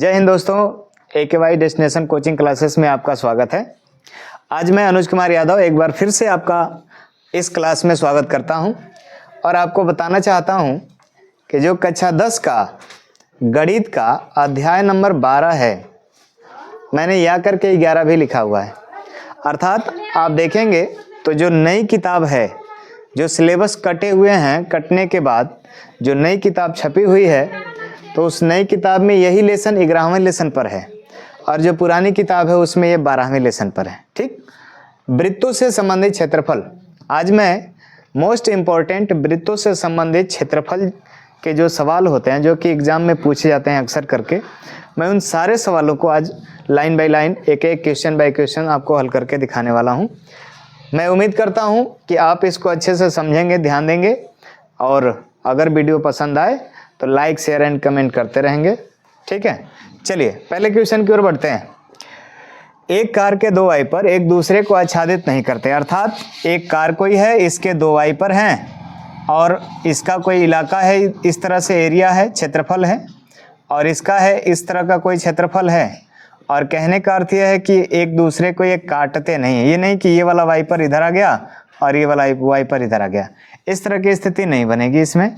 जय हिंद दोस्तों, AKY destination coaching classes में आपका स्वागत है। आज मैं अनुज कुमार यादव एक बार फिर से आपका इस क्लास में स्वागत करता हूं और आपको बताना चाहता हूं कि जो कक्षा 10 का गणित का अध्याय नंबर 12 है, मैंने या करके 11 भी लिखा हुआ है। अर्थात आप देखेंगे तो जो नई किताब है, जो सिलेबस कटे हुए हैं, कटने के बाद जो नई किताब छपी हुई है, तो उस नई किताब में यही लेसन 11वें लेसन पर है और जो पुरानी किताब है उसमें ये 12वें लेसन पर है। ठीक, वृत्तों से संबंधित क्षेत्रफल। आज मैं मोस्ट इम्पॉर्टेंट वृत्तों से संबंधित क्षेत्रफल के जो सवाल होते हैं, जो कि एग्जाम में पूछे जाते हैं अक्सर करके, मैं उन सारे सवालों को आज लाइन बाय लाइन, एक एक क्वेश्चन बाय क्वेश्चन आपको हल करके दिखाने वाला हूँ। मैं उम्मीद करता हूँ कि आप इसको अच्छे से समझेंगे, ध्यान देंगे और अगर वीडियो पसंद आए तो लाइक, शेयर एंड कमेंट करते रहेंगे। ठीक है, चलिए पहले क्वेश्चन की ओर बढ़ते हैं। एक कार के दो वाइपर एक दूसरे को आच्छादित नहीं करते। अर्थात एक कार कोई है, इसके दो वाइपर हैं और इसका कोई इलाका है, इस तरह से एरिया है, क्षेत्रफल है, और इसका है इस तरह का कोई क्षेत्रफल है। और कहने का अर्थ यह है कि एक दूसरे को ये काटते नहीं है। ये नहीं कि ये वाला वाइपर इधर आ गया और ये वाला वाइपर इधर आ गया, इस तरह की स्थिति नहीं बनेगी। इसमें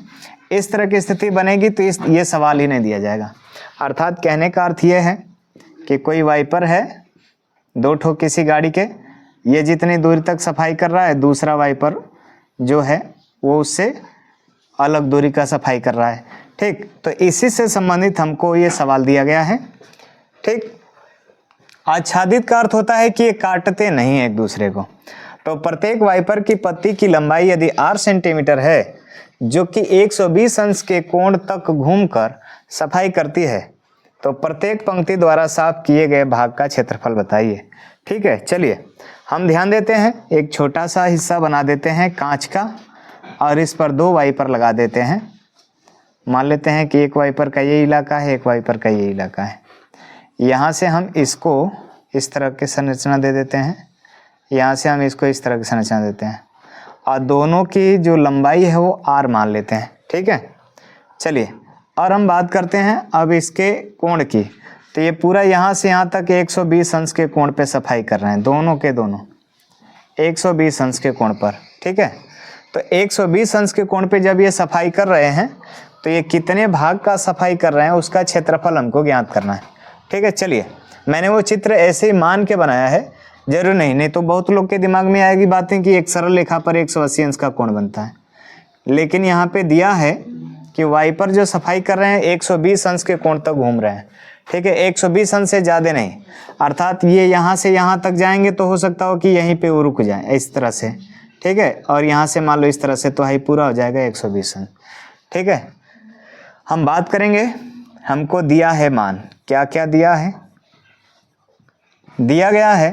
इस तरह की स्थिति बनेगी तो ये सवाल ही नहीं दिया जाएगा। अर्थात कहने का अर्थ ये है कि कोई वाइपर है, दो ठो किसी गाड़ी के, ये जितनी दूरी तक सफाई कर रहा है, दूसरा वाइपर जो है वो उससे अलग दूरी का सफाई कर रहा है। ठीक, तो इसी से संबंधित हमको ये सवाल दिया गया है। ठीक, आच्छादित का अर्थ होता है कि ये काटते नहीं है एक दूसरे को। तो प्रत्येक वाइपर की पत्ती की लंबाई यदि 8 सेंटीमीटर है, जो कि 120 अंश के कोण तक घूमकर सफाई करती है, तो प्रत्येक पंक्ति द्वारा साफ किए गए भाग का क्षेत्रफल बताइए। ठीक है, चलिए हम ध्यान देते हैं। एक छोटा सा हिस्सा बना देते हैं कांच का और इस पर दो वाइपर लगा देते हैं। मान लेते हैं कि एक वाइपर का ये इलाका है, एक वाइपर का ये इलाका है। यहाँ से हम इसको इस तरह की संरचना दे देते हैं, यहाँ से हम इसको इस तरह की संरचना देते हैं और दोनों की जो लंबाई है वो r मान लेते हैं। ठीक है, चलिए और हम बात करते हैं अब इसके कोण की। तो ये पूरा यहाँ से यहाँ तक 120 अंश के कोण पे सफाई कर रहे हैं, दोनों के दोनों 120 अंश के कोण पर। ठीक है, तो 120 अंश के कोण पे जब ये सफाई कर रहे हैं तो ये कितने भाग का सफाई कर रहे हैं उसका क्षेत्रफल हमको ज्ञात करना है। ठीक है, चलिए मैंने वो चित्र ऐसे ही मान के बनाया है, जरूर नहीं तो बहुत लोग के दिमाग में आएगी बातें कि एक सरल रेखा पर 180 अंश का कोण बनता है। लेकिन यहाँ पे दिया है कि वाइपर जो सफाई कर रहे हैं 120 अंश के कोण तक घूम रहे हैं। ठीक है, 120 अंश से ज़्यादा नहीं। अर्थात ये यहाँ से यहाँ तक जाएंगे तो हो सकता हो कि यहीं पे वो रुक जाए इस तरह से। ठीक है, और यहाँ से मान लो इस तरह से, तो ही पूरा हो जाएगा 120 अंश। ठीक है, हम बात करेंगे। हमको दिया है मान, क्या क्या दिया है? दिया गया है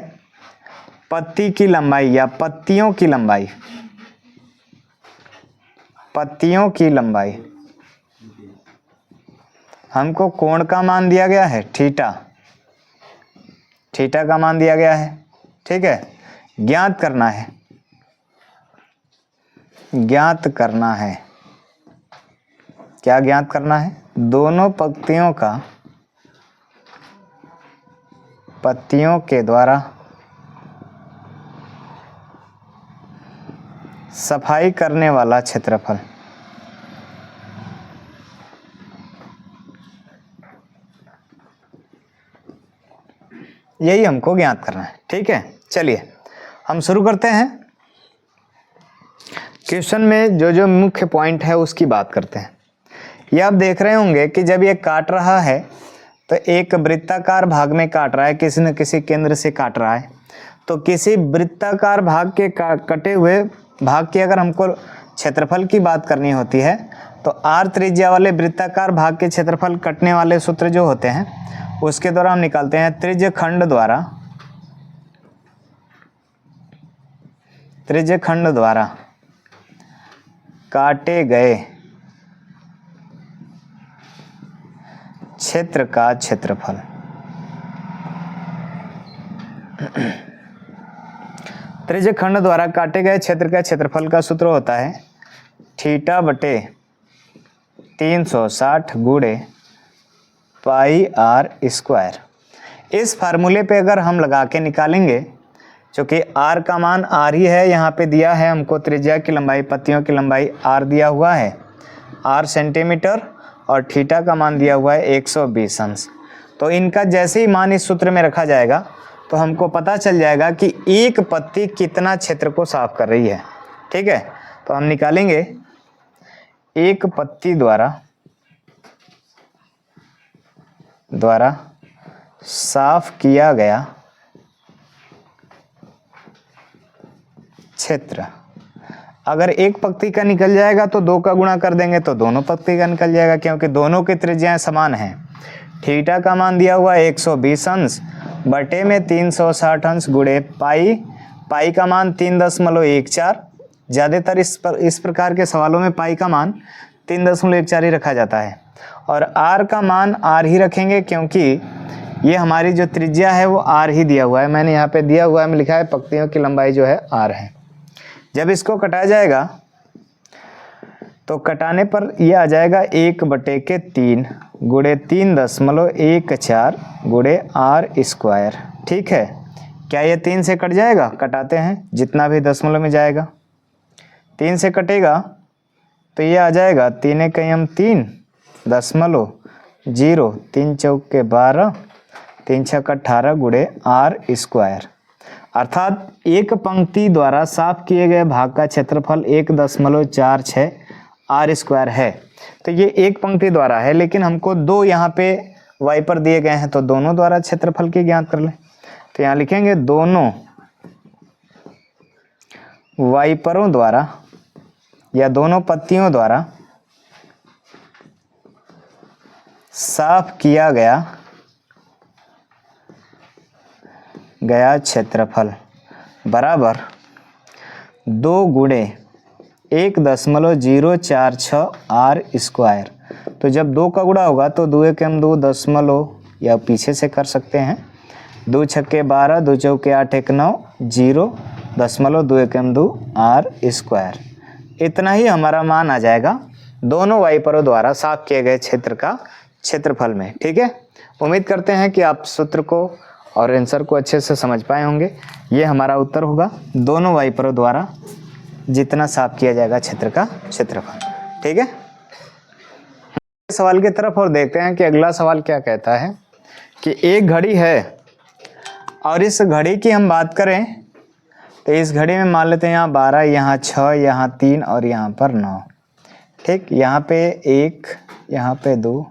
पत्ती की लंबाई या पत्तियों की लंबाई, पत्तियों की लंबाई। हमको कोण का मान दिया गया है थीटा, थीटा का मान दिया गया है। ठीक है, ज्ञात करना है, ज्ञात करना है। क्या ज्ञात करना है? दोनों पंक्तियों का पत्तियों के द्वारा सफाई करने वाला क्षेत्रफल। यही हमको ज्ञात करना है। ठीक है, चलिए हम शुरू करते हैं। क्वेश्चन में जो जो मुख्य पॉइंट है उसकी बात करते हैं। ये आप देख रहे होंगे कि जब ये काट रहा है तो एक वृत्ताकार भाग में काट रहा है, किसी न किसी केंद्र से काट रहा है। तो किसी वृत्ताकार भाग के कटे हुए भाग की अगर हमको क्षेत्रफल की बात करनी होती है तो r त्रिज्या वाले वृत्ताकार भाग के क्षेत्रफल कटने वाले सूत्र जो होते हैं उसके द्वारा हम निकालते हैं। त्रिज्य खंड द्वारा काटे गए क्षेत्र का क्षेत्रफल। त्रिज्य खंड द्वारा काटे गए क्षेत्र का क्षेत्रफल का सूत्र होता है थीटा बटे 360 गुणे पाई आर स्क्वायर। इस फार्मूले पे अगर हम लगा के निकालेंगे, चूँकि आर का मान आर ही है, यहाँ पे दिया है हमको त्रिज्या की लंबाई, पत्तियों की लंबाई आर दिया हुआ है, आर सेंटीमीटर, और थीटा का मान दिया हुआ है 120 अंश। तो इनका जैसे ही मान इस सूत्र में रखा जाएगा तो हमको पता चल जाएगा कि एक पत्ती कितना क्षेत्र को साफ कर रही है। ठीक है, तो हम निकालेंगे एक पत्ती द्वारा साफ किया गया क्षेत्र। अगर एक पत्ती का निकल जाएगा तो 2 का गुणा कर देंगे तो दोनों पत्ती का निकल जाएगा, क्योंकि दोनों की त्रिज्याएं समान हैं। थीटा का मान दिया हुआ है 120 अंश बटे में 360 अंश गुणे पाई। पाई का मान 3.14। ज़्यादातर इस प्रकार के सवालों में पाई का मान 3.14 ही रखा जाता है, और आर का मान आर ही रखेंगे, क्योंकि ये हमारी जो त्रिज्या है वो आर ही दिया हुआ है। मैंने यहाँ पे दिया हुआ है, मैं लिखा है पत्तियों की लंबाई जो है आर है। जब इसको कटाया जाएगा तो कटाने पर ये आ जाएगा 1/3 गुणे 3.14 गुणे आर स्क्वायर। ठीक है, क्या ये 3 से कट जाएगा? कटाते हैं, जितना भी दशमलव में जाएगा 3 से कटेगा तो ये आ जाएगा 3 एकम 3 दशमलव 0, 3 चौके 12, 3 छक्का 18 गुणे आर स्क्वायर। अर्थात एक पंक्ति द्वारा साफ किए गए भाग का क्षेत्रफल 1.46 आर स्क्वायर है। तो ये एक पंक्ति द्वारा है, लेकिन हमको 2 यहाँ पे वाइपर दिए गए हैं, तो दोनों द्वारा क्षेत्रफल की ज्ञात कर लें। तो यहाँ लिखेंगे दोनों वाइपरों द्वारा या दोनों पत्तियों द्वारा साफ किया गया क्षेत्रफल बराबर 2 गुणे 1.046 आर स्क्वायर। तो जब 2 का गुणा होगा तो 2 एकम 2 दशमलव, या पीछे से कर सकते हैं, 2 छक्के 12, 2 चौके 8, 1 9, 0.2 एकम 2 आर स्क्वायर। इतना ही हमारा मान आ जाएगा दोनों वाइपरों द्वारा साफ किए गए क्षेत्र का क्षेत्रफल में। ठीक है, उम्मीद करते हैं कि आप सूत्र को और आंसर को अच्छे से समझ पाए होंगे। ये हमारा उत्तर होगा, दोनों वाइपरों द्वारा जितना साफ किया जाएगा क्षेत्र का क्षेत्रफल। ठीक है, सवाल की तरफ और देखते हैं कि अगला सवाल क्या कहता है कि एक घड़ी है और इस घड़ी की हम बात करें तो इस घड़ी में मान लेते हैं यहाँ 12, यहाँ 6, यहाँ 3 और यहाँ पर 9। ठीक, यहाँ पे 1, यहाँ पे 2,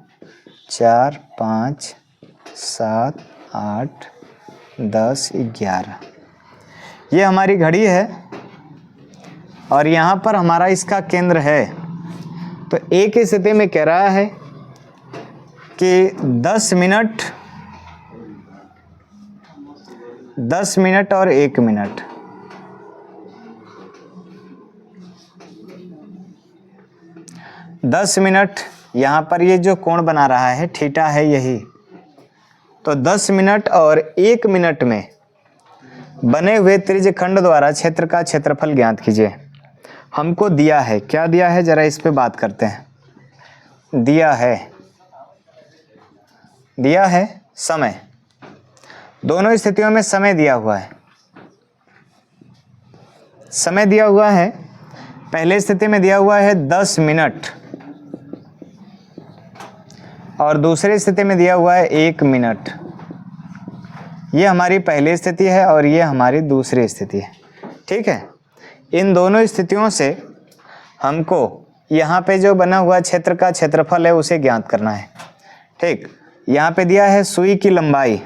4, 5, 7, 8, 10, 11। ये हमारी घड़ी है और यहाँ पर हमारा इसका केंद्र है। तो एक स्थिति में कह रहा है कि 10 मिनट और 1 मिनट, दस मिनट यहाँ पर ये जो कोण बना रहा है थीटा है यही। तो 10 मिनट और 1 मिनट में बने हुए त्रिज्यखंड द्वारा क्षेत्र का क्षेत्रफल ज्ञात कीजिए। हमको दिया है, क्या दिया है जरा इस पे बात करते हैं। दिया है समय, दोनों स्थितियों में समय दिया हुआ है। समय दिया हुआ है, पहले स्थिति में दिया हुआ है 10 मिनट और दूसरी स्थिति में दिया हुआ है 1 मिनट। ये हमारी पहली स्थिति है और ये हमारी दूसरी स्थिति है। ठीक है, इन दोनों स्थितियों से हमको यहाँ पे जो बना हुआ क्षेत्र का क्षेत्रफल है उसे ज्ञात करना है। ठीक, यहाँ पे दिया है सुई की लंबाई,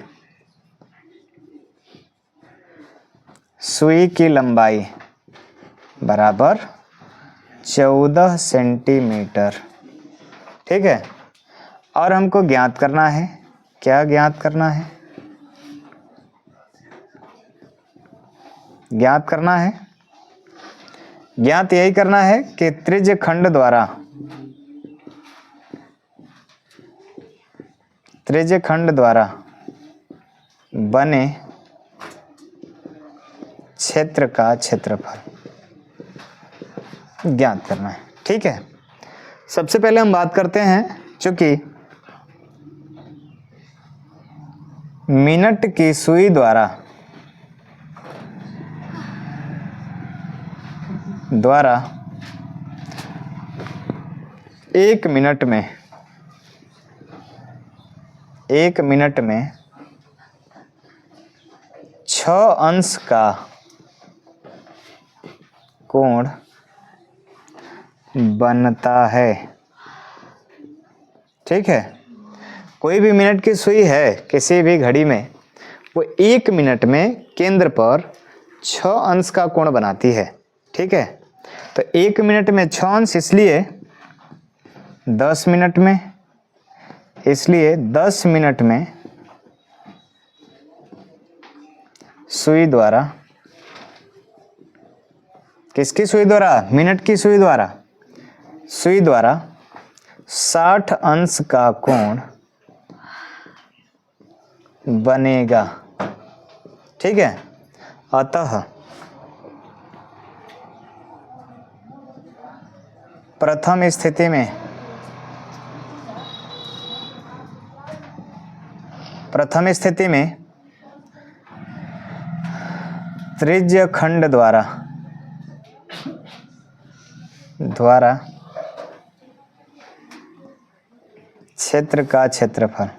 सुई की लंबाई बराबर 14 सेंटीमीटर। ठीक है, और हमको ज्ञात करना है, क्या ज्ञात करना है? ज्ञात करना है, ज्ञात यही करना है कि त्रिज्यखंड द्वारा बने क्षेत्र का क्षेत्रफल ज्ञात करना है। ठीक है, सबसे पहले हम बात करते हैं, चूंकि मिनट की सुई द्वारा 1 मिनट में 6 अंश का कोण बनता है। ठीक है, कोई भी मिनट की सुई है किसी भी घड़ी में, वो 1 मिनट में केंद्र पर 6 अंश का कोण बनाती है। ठीक है, तो 1 मिनट में 6 अंश, इसलिए 10 मिनट में, इसलिए 10 मिनट में सुई द्वारा, किसकी सुई द्वारा? मिनट की सुई द्वारा 60 अंश का कोण बनेगा। ठीक है, अतः प्रथम स्थिति में त्रिज्य खंड द्वारा क्षेत्र का क्षेत्रफल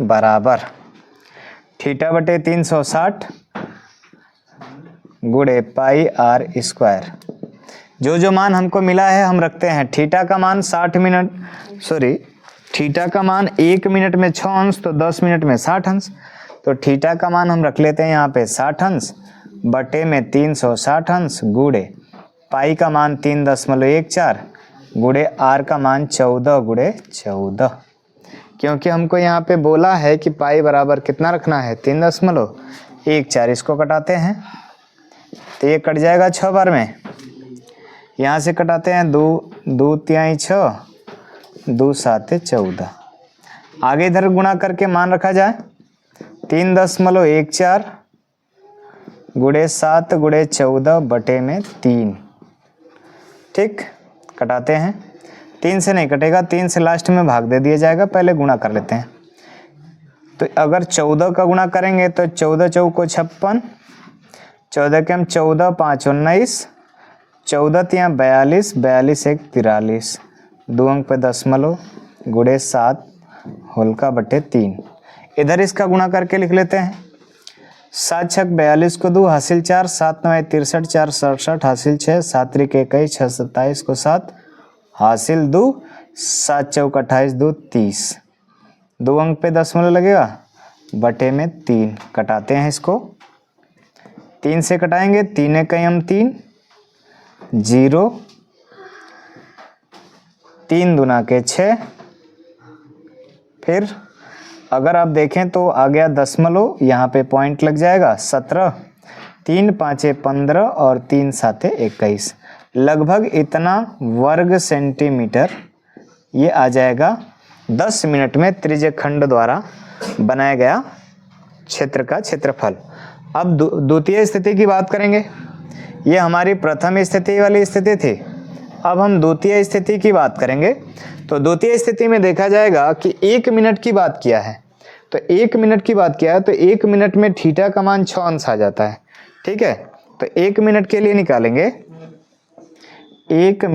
बराबर θ/360 गुणे पाई आर स्क्वायर। जो मान हमको मिला है हम रखते हैं। थीटा का मान 1 मिनट में 6 अंश, तो 10 मिनट में 60 अंश, तो थीटा का मान हम रख लेते हैं यहाँ पे 60 अंश बटे में 360 अंश गुणे पाई का मान 3.14 गुणे आर का मान 14 गुणे 14, क्योंकि हमको यहाँ पे बोला है कि पाई बराबर कितना रखना है? 3.14। इसको कटाते हैं तो ये कट जाएगा 6 बार में। यहाँ से कटाते हैं 2 तिहाई 6, 2 7 14। आगे इधर गुणा करके मान रखा जाए 3.14 गुणे 7 गुणे 14 बटे में 3। ठीक, कटाते हैं, 3 से नहीं कटेगा, 3 से लास्ट में भाग दे दिया जाएगा। पहले गुणा कर लेते हैं, तो अगर 14 का गुणा करेंगे तो 14 चौको 56, 14 के हम 14 5 19, 14 तिया 42, 42 1 43, 2 अंक पे दशमलव गुणे 7 होलका बटे 3। इधर इसका गुणा करके लिख लेते हैं। 7 छक 42 को 2 हासिल 4, 7 9 63, 4 67 हासिल 6, 7 3 21, 6 27 को 7 हासिल 2, 7 चौक 28, 2 30, 2 अंक पे दशमलव लगेगा बटे में 3। कटाते हैं इसको, 3 से कटाएंगे, 3 इकाई हम 3, 0, 3 दूना के 6। फिर अगर आप देखें तो आ गया दशमलव, यहाँ पे पॉइंट लग जाएगा 17, 3 5 15 और 3 7 21, लगभग इतना वर्ग सेंटीमीटर ये आ जाएगा 10 मिनट में त्रिज्य खंड द्वारा बनाया गया क्षेत्र का क्षेत्रफल। अब द्वितीय स्थिति की बात करेंगे। ये हमारी प्रथम स्थिति वाली स्थिति थी। अब हम द्वितीय स्थिति की बात करेंगे। तो द्वितीय स्थिति में देखा जाएगा कि 1 मिनट की बात किया है, तो 1 मिनट की बात किया है, तो 1 मिनट में थीटा का मान 6 अंश आ जाता है। ठीक है, तो 1 मिनट के लिए निकालेंगे, 1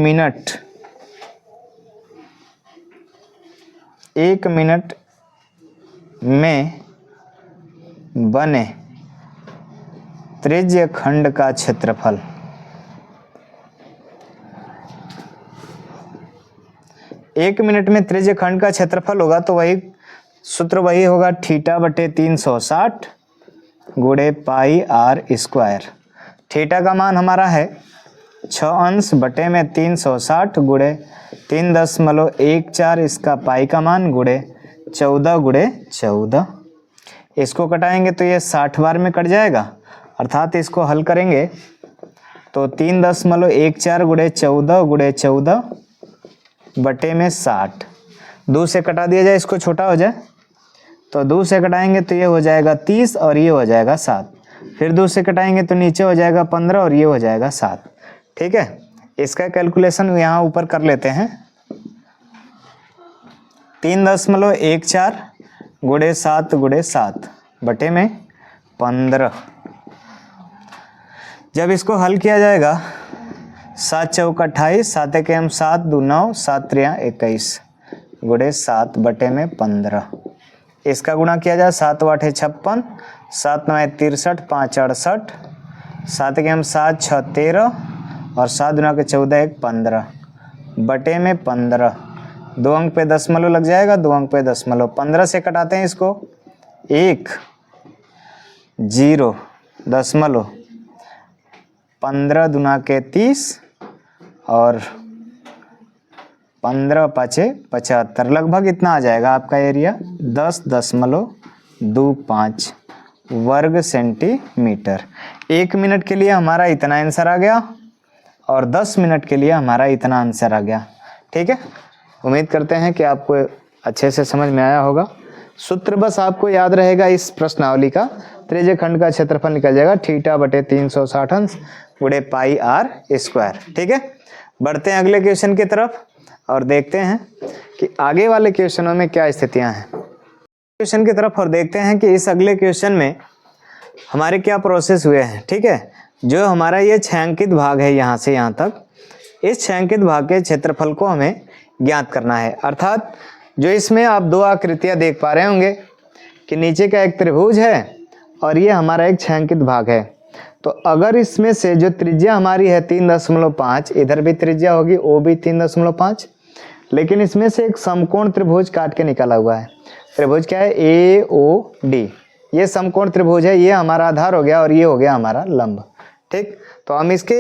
मिनट में बने त्रिज्य खंड का क्षेत्रफल। एक मिनट में त्रिज्य खंड का क्षेत्रफल होगा तो वही सूत्र वही होगा, θ/360 गुणे पाई आर स्क्वायर। थीटा का मान हमारा है 6 अंश बटे में 360 गुणे 3.14, इसका पाई का मान गुणे 14 गुणे 14। इसको कटाएंगे तो ये 60 बार में कट जाएगा, अर्थात इसको हल करेंगे तो 3.14 गुणे 14 गुणे 14 बटे में 60। 2 से कटा दिया जाए, इसको छोटा हो जाए, तो 2 से कटाएंगे तो ये हो जाएगा 30 और ये हो जाएगा 7। फिर 2 से कटाएंगे तो नीचे हो जाएगा 15 और ये हो जाएगा 7। ठीक है, इसका कैलकुलेशन यहाँ ऊपर कर लेते हैं। 3.14 गुणे 7 बटे में 15। जब इसको हल किया जाएगा 7 चौका 28, 7 एके 7, 2 9, 7 3 21 गुणे 7 बटे में 15। इसका गुणा किया जाए 7 8 56, 7 9 63, 5 68, 7 एके 7 6 13 और 7 गुना के 14 1 15 बटे में 15। 2 अंक पे दशमलव लग जाएगा, 2 अंक पे दशमलव। 15 से कटाते हैं इसको 1 0 दशमलव, 15 दुना के 30 और 15 पाँचे 75। लगभग इतना आ जाएगा आपका एरिया 10.25 वर्ग सेंटीमीटर। 1 मिनट के लिए हमारा इतना आंसर आ गया और 10 मिनट के लिए हमारा इतना आंसर आ गया। ठीक है, उम्मीद करते हैं कि आपको अच्छे से समझ में आया होगा। सूत्र बस आपको याद रहेगा इस प्रश्नावली का, त्रिज्य खंड का क्षेत्रफल निकल जाएगा थीटा बटे 360 अंश गुणे पाई आर स्क्वायर। ठीक है, बढ़ते हैं अगले क्वेश्चन की तरफ और देखते हैं कि आगे वाले क्वेश्चनों में क्या स्थितियां हैं। क्वेश्चन की तरफ और देखते हैं कि इस अगले क्वेश्चन में हमारे क्या प्रोसेस हुए हैं। ठीक है, जो हमारा ये छायांकित भाग है यहाँ से यहाँ तक, इस छायांकित भाग के क्षेत्रफल को हमें ज्ञात करना है। अर्थात जो इसमें आप दो आकृतियां देख पा रहे होंगे कि नीचे का एक त्रिभुज है और ये हमारा एक छायांकित भाग है। तो अगर इसमें से जो त्रिज्या हमारी है 3.5, इधर भी त्रिज्या होगी, वो भी 3.5, लेकिन इसमें से एक समकोण त्रिभुज काट के निकाला हुआ है। त्रिभुज क्या है? AOD। ये समकोण त्रिभुज है, ये हमारा आधार हो गया और ये हो गया हमारा लंब। ठीक, तो हम इसके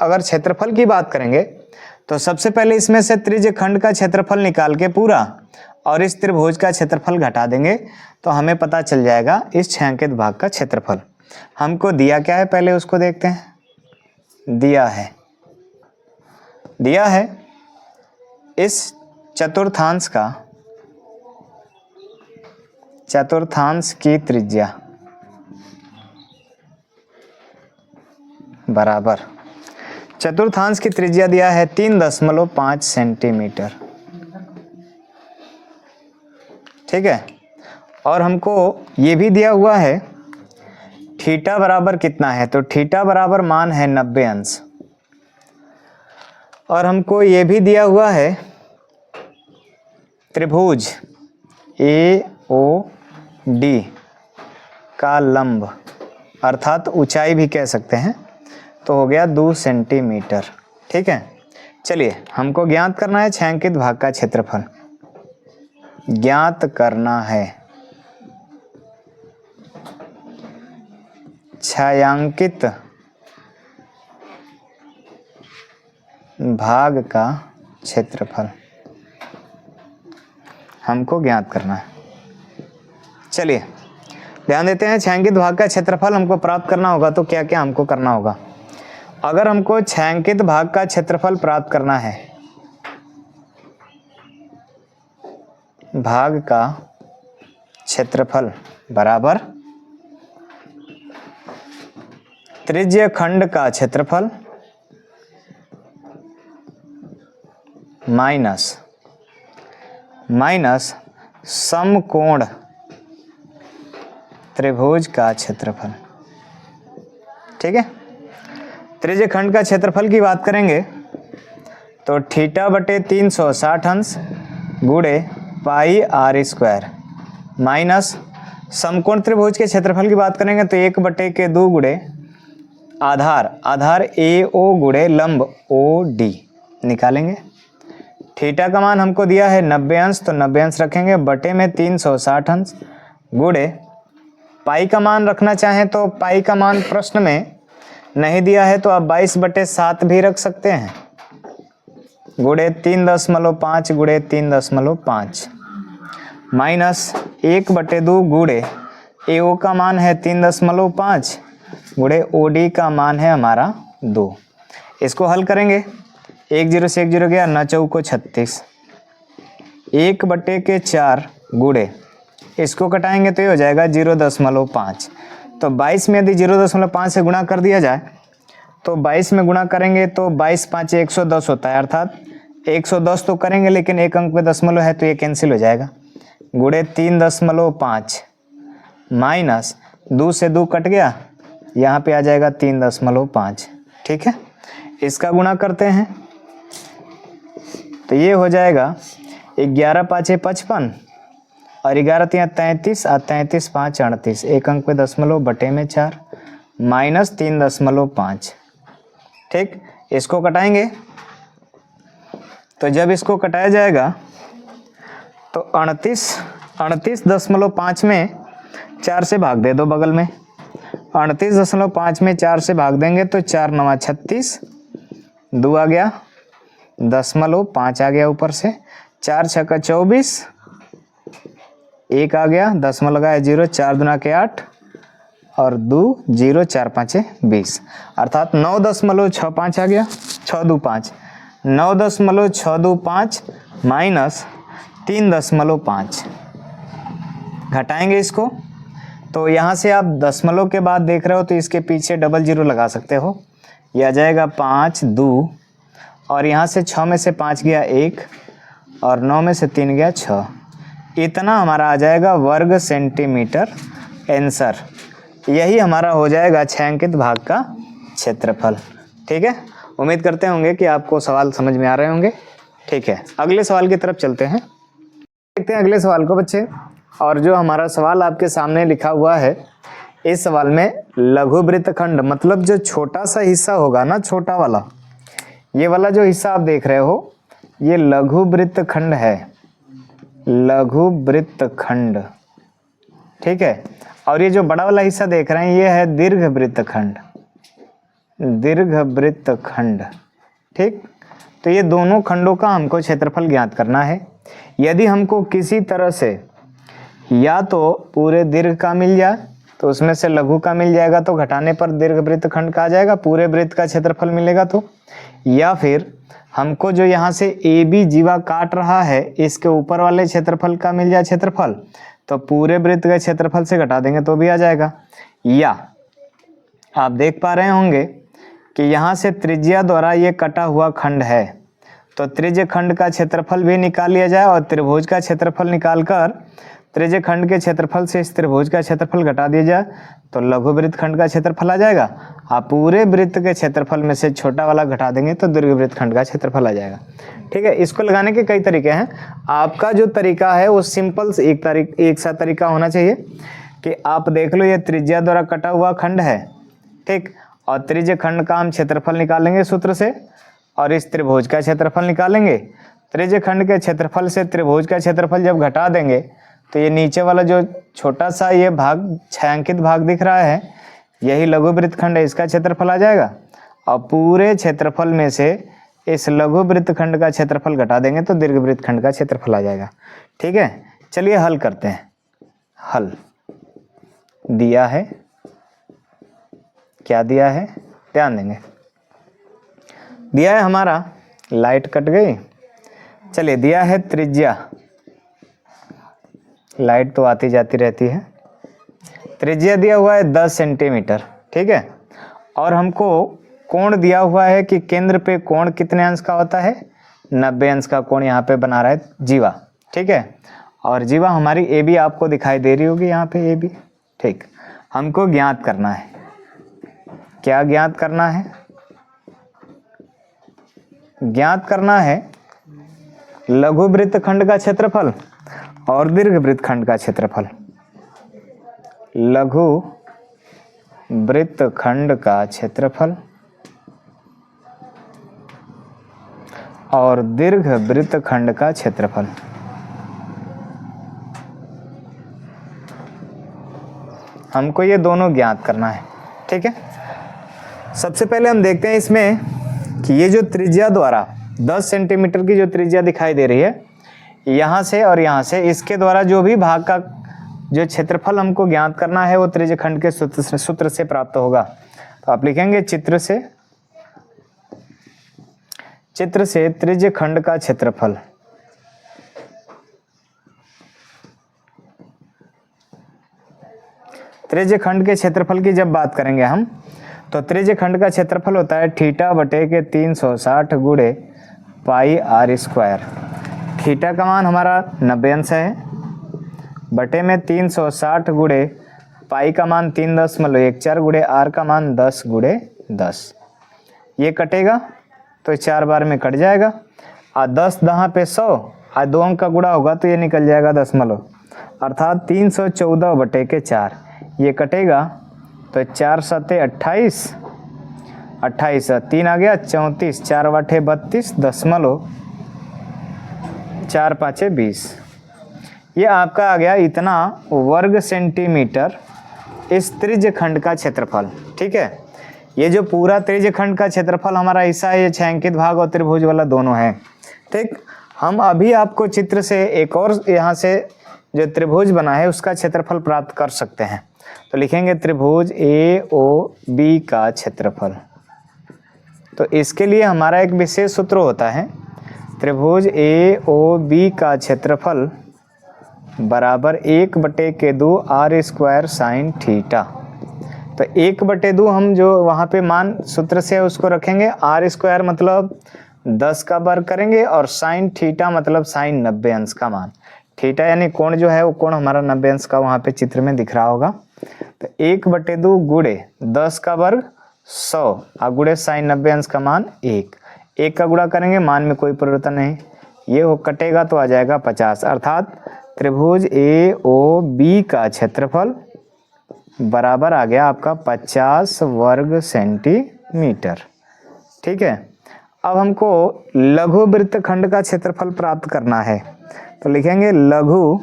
अगर क्षेत्रफल की बात करेंगे तो सबसे पहले इसमें से त्रिज्य खंड का क्षेत्रफल निकाल के पूरा और इस त्रिभुज का क्षेत्रफल घटा देंगे तो हमें पता चल जाएगा इस छायांकित भाग का क्षेत्रफल। हमको दिया क्या है पहले उसको देखते हैं। दिया है इस चतुर्थांश की त्रिज्या बराबर, चतुर्थांश की त्रिज्या दिया है 3.5 सेंटीमीटर। ठीक है, और हमको ये भी दिया हुआ है थीटा बराबर कितना है, तो थीटा बराबर मान है 90 अंश। और हमको ये भी दिया हुआ है त्रिभुज AOD का लंब, अर्थात ऊंचाई भी कह सकते हैं, तो हो गया 2 सेंटीमीटर। ठीक है, चलिए हमको ज्ञात करना है छायांकित भाग का क्षेत्रफल। ज्ञात करना है छायांकित भाग का क्षेत्रफल, हमको ज्ञात करना है। चलिए ध्यान देते हैं, छायांकित भाग का क्षेत्रफल हमको प्राप्त करना होगा तो क्या क्या हमको करना होगा। अगर हमको छायांकित भाग का क्षेत्रफल प्राप्त करना है, भाग का क्षेत्रफल बराबर त्रिज्य खंड का क्षेत्रफल माइनस समकोण त्रिभुज का क्षेत्रफल। ठीक है, त्रिज्य खंड का क्षेत्रफल की बात करेंगे तो थीटा बटे 360 अंश गुणे पाई आर स्क्वायर माइनस समकोण त्रिभुज के क्षेत्रफल की बात करेंगे तो 1/2 गुणे आधार AO गुणे लंब OD निकालेंगे। थीटा का मान हमको दिया है 90 अंश, तो 90 अंश रखेंगे बटे में 360 अंश गुणे पाई का मान रखना चाहें तो पाई का मान प्रश्न में नहीं दिया है तो आप 22/7 भी रख सकते हैं, गुणे 3.5 गुणे 3.5 माइनस 1/2 गुणे AO का मान है 3.5 गुणे OD का मान है हमारा 2। इसको हल करेंगे, 1 0 से 1 0 गया, 9 चौको 36, 1/4 गुणे इसको कटाएंगे तो ये हो जाएगा 0.5। तो 22 में यदि 0.5 से गुणा कर दिया जाए तो 22 में गुणा करेंगे तो 22 5 110 होता है, अर्थात 110 तो करेंगे लेकिन एक अंक पे दशमलव है तो ये कैंसिल हो जाएगा, गुणे 3.5 माइनस 2 से 2 कट गया, यहाँ पे आ जाएगा 3.5। ठीक है, इसका गुणा करते हैं तो ये हो जाएगा 11 5 55 और 11 3 33 और 33 5 38, एक अंक पे दशमलव बटे में 4 माइनस 3.5। ठीक, इसको कटाएंगे तो जब इसको कटाया जाएगा तो 38.5 में 4 से भाग दे दो बगल में, 38.5 में 4 से भाग देंगे तो 4 9 36, 2 आ गया, 0.5 आ गया ऊपर से, 4 6 24, 1 आ गया, दशमलव लगाया 0, 4 दूना के 8 और 2 0 4 5 20, अर्थात 9.65 आ गया, 625, 9.625 माइनस 3.5। घटाएंगे इसको तो यहाँ से आप दशमलव के बाद देख रहे हो तो इसके पीछे डबल जीरो लगा सकते हो, यह आ जाएगा 5 2 और यहाँ से 6 में से 5 गया 1 और 9 में से 3 गया 6, इतना हमारा आ जाएगा वर्ग सेंटीमीटर आंसर। यही हमारा हो जाएगा छायांकित भाग का क्षेत्रफल। ठीक है, उम्मीद करते होंगे कि आपको सवाल समझ में आ रहे होंगे। ठीक है, अगले सवाल की तरफ चलते हैं, देखते हैं अगले सवाल को बच्चे। और जो हमारा सवाल आपके सामने लिखा हुआ है, इस सवाल में लघु वृत्तखंड मतलब जो छोटा सा हिस्सा होगा ना, छोटा वाला, ये वाला जो हिस्सा आप देख रहे हो ये लघु वृत्तखंड है, लघु वृत्तखंड। ठीक है, और ये जो बड़ा वाला हिस्सा देख रहे हैं ये है दीर्घ वृत्तखंड, दीर्घ वृत्तखंड। ठीक, तो ये दोनों खंडों का हमको क्षेत्रफल ज्ञात करना है। यदि हमको किसी तरह से या तो पूरे दीर्घ का मिल जाए तो उसमें से लघु का मिल जाएगा तो घटाने पर दीर्घ वृत्तखंड का आ जाएगा, पूरे वृत्त का क्षेत्रफल मिलेगा तो, या फिर हमको जो यहाँ से ए बी जीवा काट रहा है इसके ऊपर वाले क्षेत्रफल का मिल जाए क्षेत्रफल तो पूरे वृत्त के क्षेत्रफल से घटा देंगे तो भी आ जाएगा। या आप देख पा रहे होंगे कि यहाँ से त्रिज्या द्वारा ये कटा हुआ खंड है तो त्रिज्य खंड का क्षेत्रफल भी निकाल लिया जाए और त्रिभुज का क्षेत्रफल निकालकर त्रिज्य खंड के क्षेत्रफल से इस त्रिभुज का क्षेत्रफल घटा दिया जाए तो लघु वृत्त खंड का क्षेत्रफल आ जाएगा। आप पूरे वृत्त के क्षेत्रफल में से छोटा वाला घटा देंगे तो दीर्घ वृत्त खंड का क्षेत्रफल आ जाएगा। ठीक है, इसको लगाने के कई तरीके हैं, आपका जो तरीका है वो सिंपल एक सा तरीका होना चाहिए कि आप देख लो ये त्रिज्या द्वारा कटा हुआ खंड है। ठीक, और त्रिज्य खंड का हम क्षेत्रफल निकालेंगे सूत्र से और इस त्रिभुज का क्षेत्रफल निकालेंगे। त्रिज्य खंड के क्षेत्रफल से त्रिभुज का क्षेत्रफल जब घटा देंगे तो ये नीचे वाला जो छोटा सा ये भाग छायांकित भाग दिख रहा है यही लघु वृत्तखंड है, इसका क्षेत्रफल आ जाएगा और पूरे क्षेत्रफल में से इस लघु वृत्तखंड का क्षेत्रफल घटा देंगे तो दीर्घ वृत्तखंड का क्षेत्रफल आ जाएगा। ठीक है, चलिए हल करते हैं। हल दिया है, क्या दिया है ध्यान देंगे, दिया है हमारा, लाइट कट गई, चलिए दिया है त्रिज्या, लाइट तो आती जाती रहती है, त्रिज्या दिया हुआ है 10 सेंटीमीटर। ठीक है, और हमको कोण दिया हुआ है कि केंद्र पे कोण कितने अंश का होता है, 90 अंश का कोण यहाँ पे बना रहा है जीवा। ठीक है, और जीवा हमारी ए बी आपको दिखाई दे रही होगी यहाँ पे ए बी। ठीक, हमको ज्ञात करना है, क्या ज्ञात करना है, ज्ञात करना है लघु वृत्तखंड का क्षेत्रफल और दीर्घ वृत्तखंड का क्षेत्रफल। लघु वृत्तखंड का क्षेत्रफल और दीर्घ वृत्तखंड का क्षेत्रफल। हमको ये दोनों ज्ञात करना है। ठीक है, सबसे पहले हम देखते हैं इसमें कि ये जो त्रिज्या द्वारा 10 सेंटीमीटर की जो त्रिज्या दिखाई दे रही है यहाँ से और यहाँ से, इसके द्वारा जो भी भाग का जो क्षेत्रफल हमको ज्ञात करना है वो त्रिज्य खंड के सूत्र से प्राप्त होगा। तो आप लिखेंगे चित्र से त्रिज्य खंड का क्षेत्रफल। त्रिज्य खंड के क्षेत्रफल की जब बात करेंगे हम तो त्रिज्य खंड का क्षेत्रफल होता है थीटा बटे के 360 गुणे पाई आर स्क्वायर। थीटा का मान हमारा 90 अंश है, बटे में 360 गुणे पाई का मान 3.14 गुणे आर का मान 10 गुणे 10। ये कटेगा तो 4 बार में कट जाएगा। 10 दहाँ पे 100, 2 अंक का गुणा होगा तो ये निकल जाएगा दशमलव, अर्थात 314 बटे के 4। ये कटेगा तो 4 सते 28, 28 3 आ गया 34, 4 बटे 32 दशमलव 4 पाँचे 20। ये आपका आ गया इतना वर्ग सेंटीमीटर इस त्रिज्य खंड का क्षेत्रफल। ठीक है, ये जो पूरा त्रिज्य खंड का क्षेत्रफल हमारा हिस्सा है, ये छायांकित भाग और त्रिभुज वाला दोनों है। ठीक, हम अभी आपको चित्र से एक और यहाँ से जो त्रिभुज बना है उसका क्षेत्रफल प्राप्त कर सकते हैं। तो लिखेंगे त्रिभुज ए ओ बी का क्षेत्रफल। तो इसके लिए हमारा एक विशेष सूत्र होता है, त्रिभुज ए ओ बी का क्षेत्रफल बराबर 1/2 आर स्क्वायर साइन थीटा। तो 1/2 हम जो वहाँ पे मान सूत्र से उसको रखेंगे, आर स्क्वायर मतलब 10 का वर्ग करेंगे और साइन थीटा मतलब साइन 90 अंश का मान। थीटा यानी कोण जो है वो कोण हमारा 90 अंश का वहाँ पे चित्र में दिख रहा होगा। तो 1/2 गुणे 10 का वर्ग 100 और गुणे साइन 90 अंश का मान 1 का गुणा करेंगे, मान में कोई परिवर्तन नहीं, ये हो कटेगा तो आ जाएगा 50। अर्थात त्रिभुज ए ओ बी का क्षेत्रफल बराबर आ गया आपका 50 वर्ग सेंटीमीटर। ठीक है, अब हमको लघु वृत्तखंड का क्षेत्रफल प्राप्त करना है। तो लिखेंगे लघु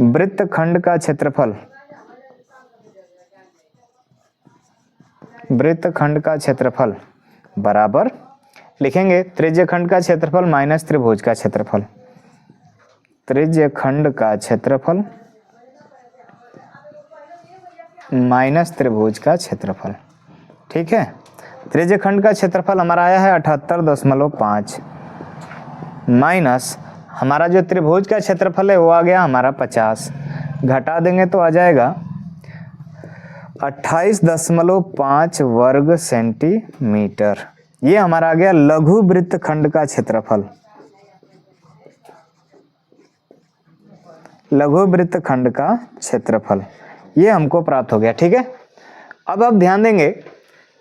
वृत्तखंड का क्षेत्रफल, वृत्तखंड का क्षेत्रफल बराबर लिखेंगे त्रिज्य खंड का क्षेत्रफल माइनस त्रिभुज का क्षेत्रफल। त्रिज्य खंड का क्षेत्रफल माइनस त्रिभुज का क्षेत्रफल। ठीक है, त्रिज्य खंड का क्षेत्रफल हमारा आया है 78.5 माइनस हमारा जो त्रिभुज का क्षेत्रफल है वो आ गया हमारा 50, घटा देंगे तो आ जाएगा 28.5 वर्ग सेंटीमीटर। ये हमारा आ गया लघु वृत्तखंड का क्षेत्रफल, लघु वृत्तखंड का क्षेत्रफल ये हमको प्राप्त हो गया। ठीक है, अब आप ध्यान देंगे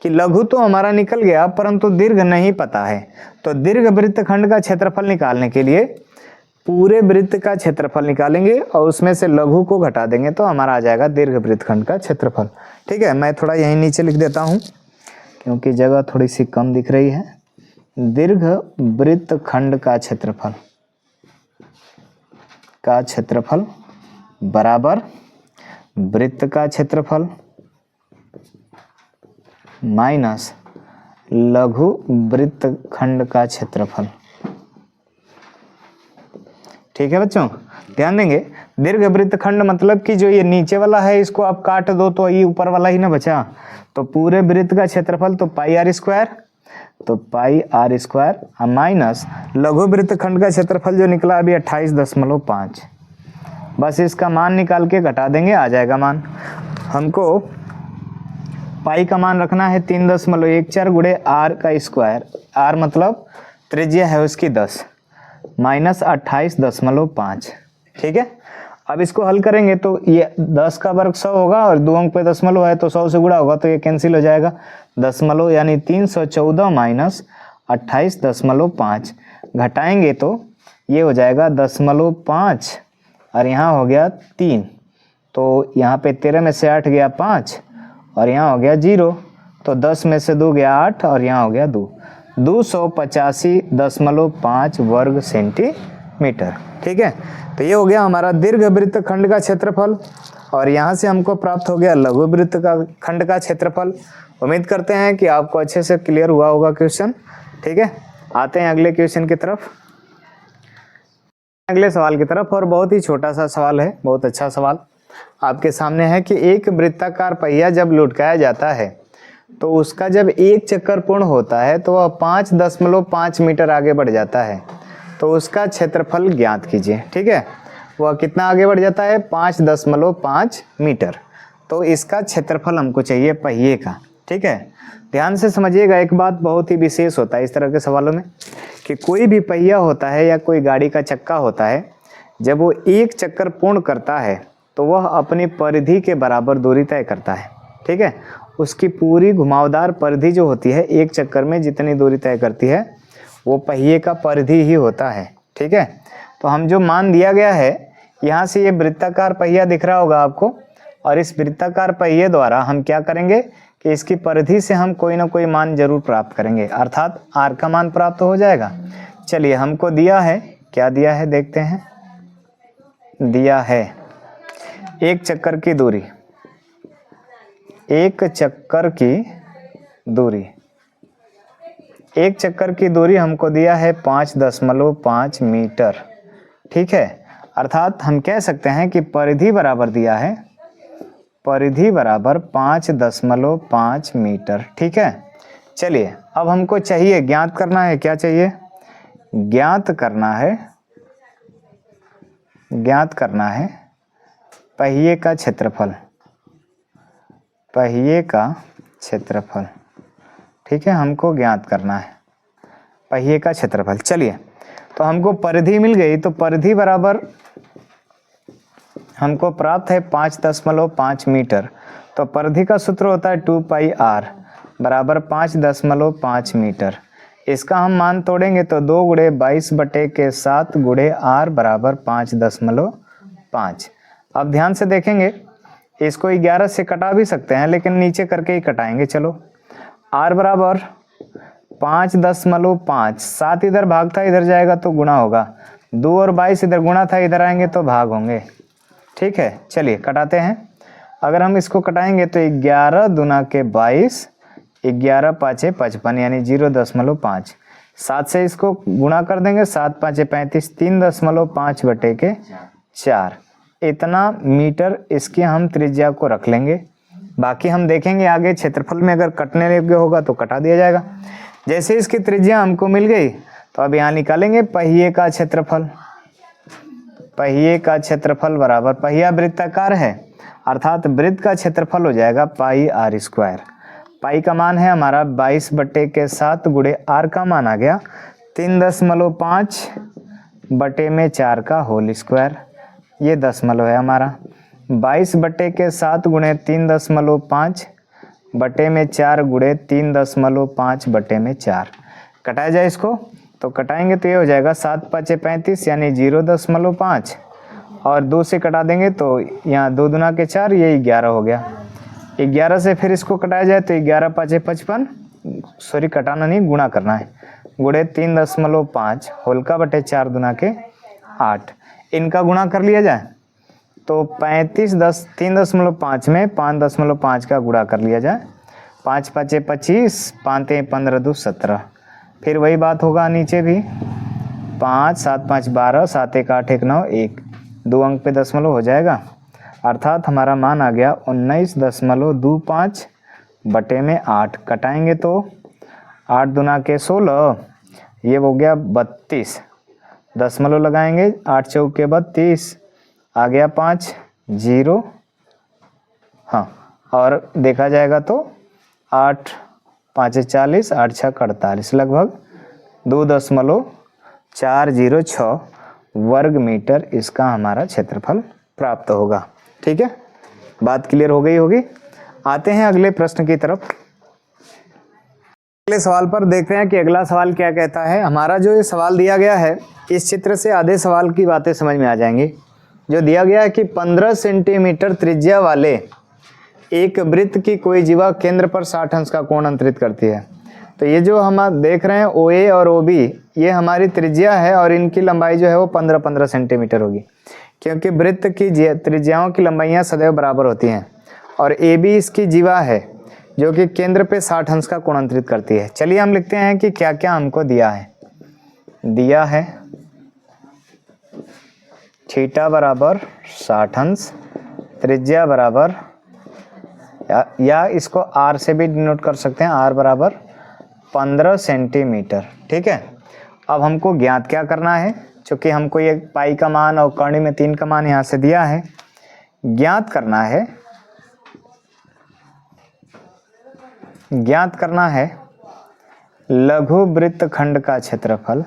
कि लघु तो हमारा निकल गया परंतु दीर्घ नहीं पता है। तो दीर्घ वृत्तखंड का क्षेत्रफल निकालने के लिए पूरे वृत्त का क्षेत्रफल निकालेंगे और उसमें से लघु को घटा देंगे तो हमारा आ जाएगा दीर्घ वृत्तखंड का क्षेत्रफल। ठीक है, मैं थोड़ा यहीं नीचे लिख देता हूँ क्योंकि जगह थोड़ी सी कम दिख रही है। दीर्घ वृत्तखंड का क्षेत्रफल बराबर वृत्त का क्षेत्रफल माइनस लघु वृत्तखंड का क्षेत्रफल। ठीक है बच्चों, ध्यान देंगे दीर्घ वृत्तखंड मतलब कि जो ये नीचे वाला है इसको आप काट दो तो ये ऊपर वाला ही ना बचा। तो पूरे वृत्त का क्षेत्रफल तो पाई आर स्क्वायर, तो पाई आर स्क्वायर माइनस लघु वृत्तखंड का क्षेत्रफल जो निकला अभी 28.5। बस इसका मान निकाल के घटा देंगे, आ जाएगा मान। हमको पाई का मान रखना है 3.14 गुणे आर का स्क्वायर, आर मतलब त्रिज्या है उसकी 10 माइनस 28.5। ठीक है, अब इसको हल करेंगे तो ये 10 का वर्ग 100 होगा और 2 अंक पे दशमलव है तो 100 से गुणा होगा तो ये कैंसिल हो जाएगा। दशमलव यानी 314 माइनस 28.5 घटाएंगे तो ये हो जाएगा 0.5 और यहाँ हो गया 3, तो यहाँ पे 13 में से 8 गया 5 और यहाँ हो गया 0, तो 10 में से 2 गया 8 और यहाँ हो गया 2, 285.5 वर्ग सेंटीमीटर। ठीक है, तो ये हो गया हमारा दीर्घ वृत्तखंड का क्षेत्रफल और यहाँ से हमको प्राप्त हो गया लघु वृत्तखंड का क्षेत्रफल। उम्मीद करते हैं कि आपको अच्छे से क्लियर हुआ होगा क्वेश्चन। ठीक है, आते हैं अगले क्वेश्चन की तरफ, अगले सवाल की तरफ। और बहुत ही छोटा सा सवाल है, बहुत अच्छा सवाल आपके सामने है कि एक वृत्ताकार पहिया जब लुढ़काया जाता है तो उसका जब एक चक्कर पूर्ण होता है तो वह 5.5 मीटर आगे बढ़ जाता है, तो उसका क्षेत्रफल ज्ञात कीजिए। ठीक है, वह कितना आगे बढ़ जाता है 5.5 मीटर, तो इसका क्षेत्रफल हमको चाहिए पहिए का। ठीक है, ध्यान से समझिएगा। एक बात बहुत ही विशेष होता है इस तरह के सवालों में कि कोई भी पहिया होता है या कोई गाड़ी का चक्का होता है, जब वो एक चक्कर पूर्ण करता है तो वह अपनी परिधि के बराबर दूरी तय करता है। ठीक है, उसकी पूरी घुमावदार परिधि जो होती है एक चक्कर में जितनी दूरी तय करती है वो पहिए का परिधि ही होता है। ठीक है, तो हम जो मान दिया गया है, यहाँ से ये वृत्ताकार पहिया दिख रहा होगा आपको, और इस वृत्ताकार पहिए द्वारा हम क्या करेंगे कि इसकी परिधि से हम कोई ना कोई मान जरूर प्राप्त करेंगे, अर्थात r का मान प्राप्त हो जाएगा। चलिए, हमको दिया है, क्या दिया है देखते हैं। दिया है एक चक्कर की दूरी, एक चक्कर की दूरी, एक चक्कर की दूरी हमको दिया है 5.5 मीटर। ठीक है, अर्थात हम कह सकते हैं कि परिधि बराबर दिया है, परिधि बराबर 5.5 मीटर। ठीक है, चलिए अब हमको चाहिए, ज्ञात करना है, क्या चाहिए, ज्ञात करना है, ज्ञात करना है पहिए का क्षेत्रफल, पहिए का क्षेत्रफल। ठीक है, हमको ज्ञात करना है पहिए का क्षेत्रफल। चलिए, तो हमको परिधि मिल गई, तो परिधि बराबर हमको प्राप्त है 5.5 मीटर। तो परिधि का सूत्र होता है 2πr बराबर 5.5 मीटर। इसका हम मान तोड़ेंगे तो 2 गुणे 22/7 गुणे r बराबर 5.5। अब ध्यान से देखेंगे, इसको 11 से कटा भी सकते हैं, लेकिन नीचे करके ही कटाएंगे। चलो, r बराबर 5.5, 7 इधर भाग था, इधर जाएगा तो गुणा होगा, 2 और 22 इधर गुणा था, इधर आएंगे तो भाग होंगे। ठीक है, चलिए कटाते हैं। अगर हम इसको कटाएंगे तो 11 दूना के 22, 11 5 55 यानी 0.5। 7 से इसको गुणा कर देंगे, 7 5 35, 3.5/4। इतना मीटर इसकी हम त्रिज्या को रख लेंगे। बाकी हम देखेंगे आगे क्षेत्रफल में अगर कटने योग्य होगा तो कटा दिया जाएगा। जैसे इसकी त्रिज्या हमको मिल गई तो अब यहाँ निकालेंगे पहिए का क्षेत्रफल। पहिए का क्षेत्रफल बराबर, पहिया वृत्ताकार है अर्थात वृत्त का क्षेत्रफल हो जाएगा πr²। पाई का मान है हमारा 22/7 गुणे r का मान आ गया 3.5/4 का होल स्क्वायर। ये दशमलव है हमारा 22/7 गुणे 3.5/4 गुणे 3.5/4। कटाया जाए इसको तो कटाएंगे तो ये हो जाएगा 7 5 35 यानी 0.5, और 2 से कटा देंगे तो यहाँ 2 दूना के 4, ये 11 हो गया। 11 से फिर इसको कटाया जाए तो 11 5 55, सॉरी कटाना नहीं, गुणा करना है, गुणे 3.5 होल का बटे 4 दूना के 8। इनका गुणा कर लिया जाए तो 3.5 में 5.5 का गुणा कर लिया जाए, 5 5 25, 5 15 2 17। फिर वही बात होगा नीचे भी, 5 7 5 12, 7 1 8 1 9 1, 2 अंक पे दशमलव हो जाएगा, अर्थात हमारा मान आ गया 19.25/8। कटाएंगे तो 8 दूना के 16, ये हो गया 32, दशमलव लगाएंगे, 8 चौक के 32, आ गया 5 0। हाँ, और देखा जाएगा तो 8 5 40, 8 6 48, लगभग 2.406 वर्ग मीटर इसका हमारा क्षेत्रफल प्राप्त होगा। ठीक है, बात क्लियर हो गई होगी। आते हैं अगले प्रश्न की तरफ। अगले सवाल पर देखते हैं कि अगला सवाल क्या कहता है। हमारा जो ये सवाल दिया गया है, इस चित्र से आधे सवाल की बातें समझ में आ जाएंगी। जो दिया गया है कि 15 सेंटीमीटर त्रिज्या वाले एक वृत्त की कोई जीवा केंद्र पर 60 अंश का कोण अंतरित करती है। तो ये जो हम देख रहे हैं OA और OB, ये हमारी त्रिज्या है और इनकी लंबाई जो है वो 15-15 सेंटीमीटर होगी, क्योंकि वृत्त की त्रिज्याओं की लंबाइयाँ सदैव बराबर होती हैं। और AB इसकी जीवा है जो कि केंद्र पे 60 अंश का कोण अंतरित करती है। चलिए हम लिखते हैं कि क्या क्या हमको दिया है। दिया है थीटा बराबर 60 अंश, त्रिज्या बराबर, या इसको r से भी डिनोट कर सकते हैं, r बराबर 15 सेंटीमीटर। ठीक है, अब हमको ज्ञात क्या करना है, चूँकि हमको ये पाई का मान और कर्ण में 3 का मान यहाँ से दिया है, ज्ञात करना है ज्ञात करना है लघु वृत्तखंड का क्षेत्रफल,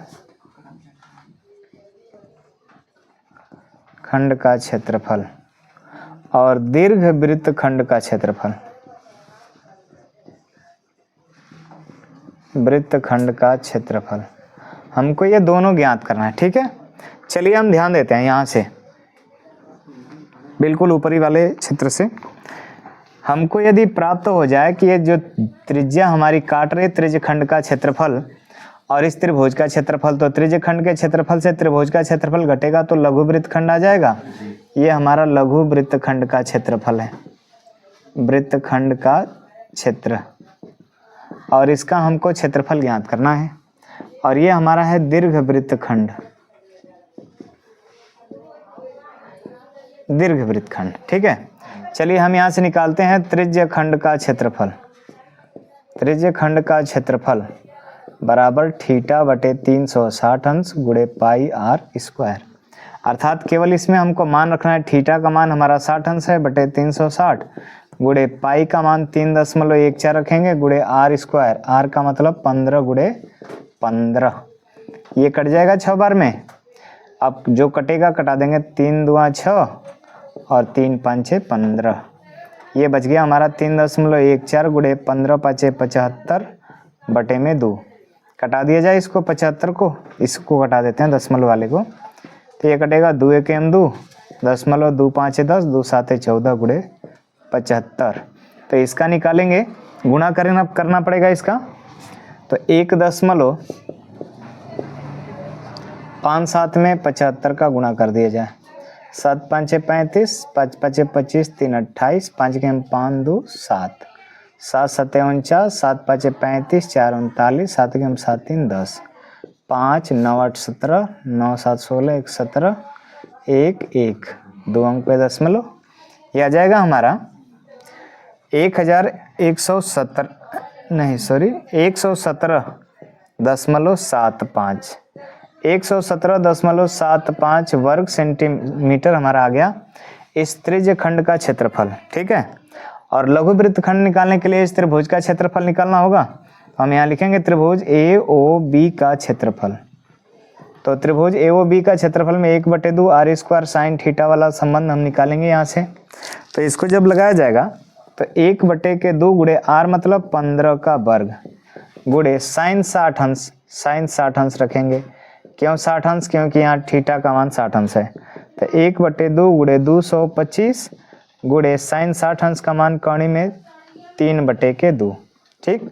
खंड का क्षेत्रफल और दीर्घ वृत्तखंड का क्षेत्रफल, वृत्तखंड का क्षेत्रफल। हमको ये दोनों ज्ञात करना है, ठीक है। चलिए हम ध्यान देते हैं यहाँ से, बिल्कुल ऊपरी वाले क्षेत्र से। हमको यदि प्राप्त हो जाए कि ये जो त्रिज्या हमारी काट रही त्रिज्यखंड का क्षेत्रफल और इस त्रिभुज का क्षेत्रफल, तो त्रिज्यखंड के क्षेत्रफल से त्रिभुज का क्षेत्रफल घटेगा तो लघु वृत्तखंड आ जाएगा। ये हमारा लघु वृत्तखंड का क्षेत्रफल है, वृत्तखंड का क्षेत्र, और इसका हमको क्षेत्रफल ज्ञात करना है। और ये हमारा है दीर्घ वृत्तखंड, दीर्घ वृत्तखंड, ठीक है। चलिए हम यहाँ से निकालते हैं त्रिज्यखंड का क्षेत्रफल। त्रिज्यखंड का क्षेत्रफल बराबर थीटा बटे 360 अंश गुणे पाई आर स्क्वायर। अर्थात केवल इसमें हमको मान रखना है, थीटा का मान हमारा 60 अंश है बटे 360 गुणे पाई का मान 3.14 रखेंगे गुणे आर स्क्वायर। आर का मतलब 15 गुणे 15। ये कट जाएगा 6 बार में। अब जो कटेगा कटा देंगे, 3 दूना 6 और 3 5 6 15। ये बच गया हमारा 3.14 गुणे 15 5 75 बटे में 2। कटा दिया जाए इसको 75 को, इसको कटा देते हैं दशमलव वाले को, तो ये कटेगा 2 1 2 दशमलव 2 5 10 2 7 14 गुणे 75। तो इसका निकालेंगे, गुणा करना पड़ेगा इसका, तो 1.57 में 75 का गुणा कर दिया जाए। 7 5 35, 5 5 25, 3 28, 5 के 5 2 7, 7 7 49, 7 5 35, 4 39, 7 के 7 3 10, 5 9 8 17, 9 7 16, 1 17, 1 1 2 अंक पे दशमलव। यह आ जाएगा हमारा 1117 नहीं सॉरी 117.75 117.75 वर्ग सेंटीमीटर हमारा आ गया इस त्रिज्यखंड का क्षेत्रफल, ठीक है। और लघु वृत्तखंड निकालने के लिए इस त्रिभुज का क्षेत्रफल निकालना होगा। हम यहाँ लिखेंगे त्रिभुज ए ओ बी का क्षेत्रफल। तो त्रिभुज ए ओ बी का क्षेत्रफल में 1/2 आर स्क्वायर साइन थीटा वाला संबंध हम निकालेंगे यहाँ से। तो इसको जब लगाया जाएगा तो 1/2 गुणे आर मतलब 15 का वर्ग गुणे साइन 60 अंश, साइन 60 अंश रखेंगे। क्यों 60 अंश? क्योंकि यहाँ थीटा का मान 60 अंश है। तो 1/2 गुणे 225 गुणे साइन 60 अंश का मान कौणी में 3/2, ठीक।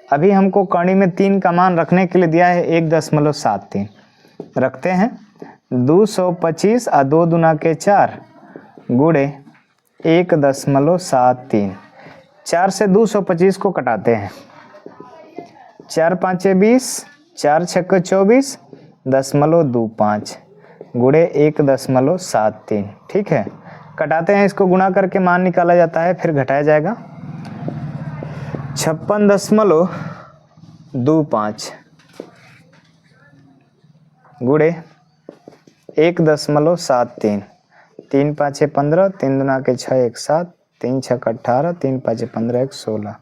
अभी हमको कौणी में 3 का मान रखने के लिए दिया है 1.73, रखते हैं। 225 और 2 दूना के 4 गुणे 1.73। 4 से 225 को कटाते हैं, 4 5 20, 4 6 24 .25 गुणे 1.73, ठीक है। कटाते हैं, इसको गुणा करके मान निकाला जाता है, फिर घटाया जाएगा। 56.25 गुणे 1.73, 3 5 15, 3 दूना के 6 1 7, 3 6 18, 3 5 15 1 16,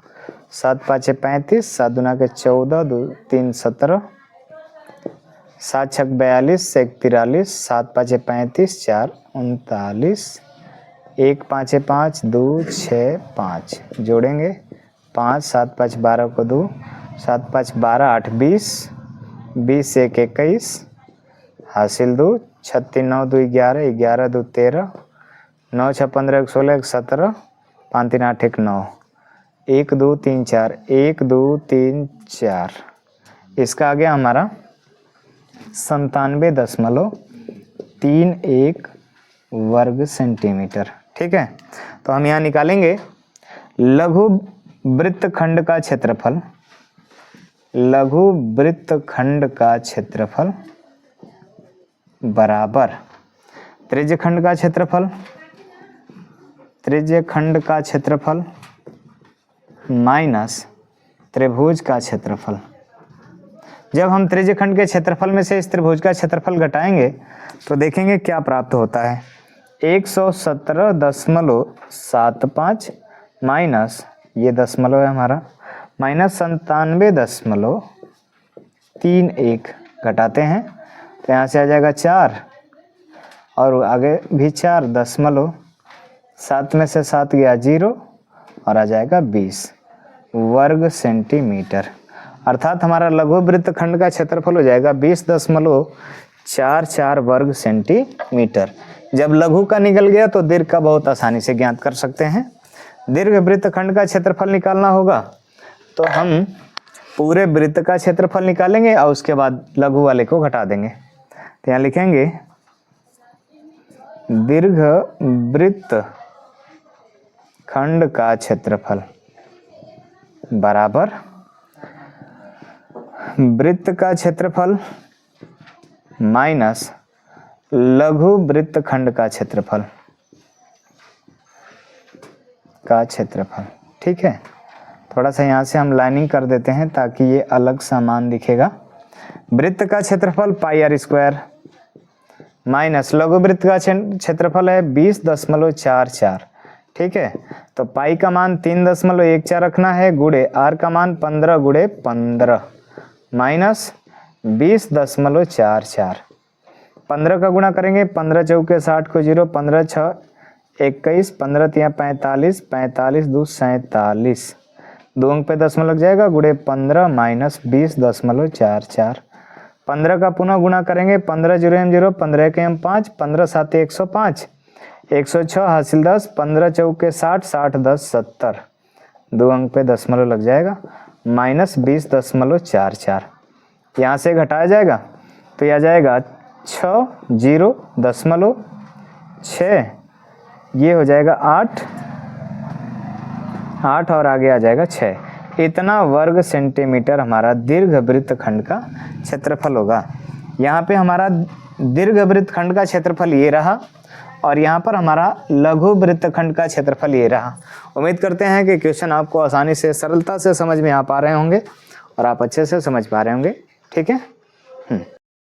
7 5 35, 7 दूना के 14, 2 3 17, 7 6 42, 1 43, 7 5 35, 4 39, 1 5 5 2 6 5 जोड़ेंगे 5, 7 5 12 को 2, 7 5 12 8 20, 20 1 21 हासिल 2, 36 9 2 11, 11 2 13, 9 6 15 1 16, 1 17, 5 3 8 1 9, 1 2 3 4, 1 2 3 4। इसका आ गया हमारा 97.31 वर्ग सेंटीमीटर, ठीक है। तो हम यहाँ निकालेंगे लघु वृत्तखंड का क्षेत्रफल, लघु वृत्तखंड का क्षेत्रफल बराबर त्रिज्यखंड का क्षेत्रफल, त्रिज्यखंड का क्षेत्रफल माइनस त्रिभुज का क्षेत्रफल। जब हम त्रिज्यखंड के क्षेत्रफल में से इस त्रिभुज का क्षेत्रफल घटाएंगे तो देखेंगे क्या प्राप्त होता है। 117.75 माइनस ये दशमलव है हमारा -97.31 घटाते हैं तो यहाँ से आ जाएगा 4 और आगे भी 4, 7 में से 7 गया 0 और आ जाएगा 20 वर्ग सेंटीमीटर। अर्थात हमारा लघु वृत्तखंड का क्षेत्रफल हो जाएगा 20.44 वर्ग सेंटीमीटर। जब लघु का निकल गया तो दीर्घ का बहुत आसानी से ज्ञात कर सकते हैं। दीर्घ वृत्तखंड का क्षेत्रफल निकालना होगा तो हम पूरे वृत्त का क्षेत्रफल निकालेंगे और उसके बाद लघु वाले को घटा देंगे। तो यहाँ लिखेंगे दीर्घ वृत्तखंड का क्षेत्रफल बराबर वृत्त का क्षेत्रफल माइनस लघु वृत्तखंड का क्षेत्रफल ठीक है। थोड़ा सा यहाँ से हम लाइनिंग कर देते हैं ताकि ये अलग सा मान दिखेगा। वृत्त का क्षेत्रफल πr² माइनस लघु वृत्त का क्षेत्रफल है 20.44। ठीक है, तो पाई का मान 3.14 रखना है गुणे आर का मान 15 गुणे 15 माइनस 20.44। 15 का गुणा करेंगे, 15 चौके 60 को 0, 15 6 21, 15 3 45, 45 2 47, 2 अंक पे दशमलव लग जाएगा गुणे 15 माइनस 20.44। 15 का पुनः गुणा करेंगे, 15 0 0, 15 के 5, 15 7 105, 106 हासिल 10, 15 चौके 60, 60 10 70, 2 अंक पे दशमलव लग जाएगा माइनस 20.44। यहाँ से घटाया जाएगा तो यह आ जाएगा 60.6, ये हो जाएगा 8 और आगे आ जाएगा 6। इतना वर्ग सेंटीमीटर हमारा दीर्घ वृत्तखंड का क्षेत्रफल होगा। यहाँ पे हमारा दीर्घ वृत्तखंड का क्षेत्रफल ये रहा और यहाँ पर हमारा लघु वृत्तखंड का क्षेत्रफल ये रहा। उम्मीद करते हैं कि क्वेश्चन आपको आसानी से सरलता से समझ में आ पा रहे होंगे और आप अच्छे से समझ पा रहे होंगे। ठीक है,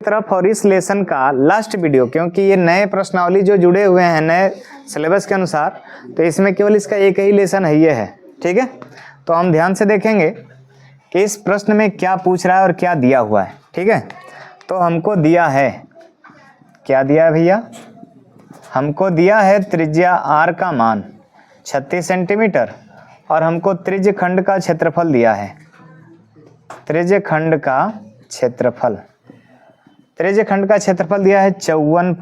तरफ और इस लेसन का लास्ट वीडियो, क्योंकि ये नए प्रश्नावली जो जुड़े हुए हैं नए सिलेबस के अनुसार, तो इसमें केवल इसका एक ही लेसन है ये है। ठीक है, तो हम ध्यान से देखेंगे कि इस प्रश्न में क्या पूछ रहा है और क्या दिया हुआ है। ठीक है, तो हमको दिया है, क्या दिया है भैया, हमको दिया है त्रिज्या आर का मान 36 सेंटीमीटर और हमको त्रिज्य खंड का क्षेत्रफल दिया है। त्रिज्य खंड का क्षेत्रफल दिया है 54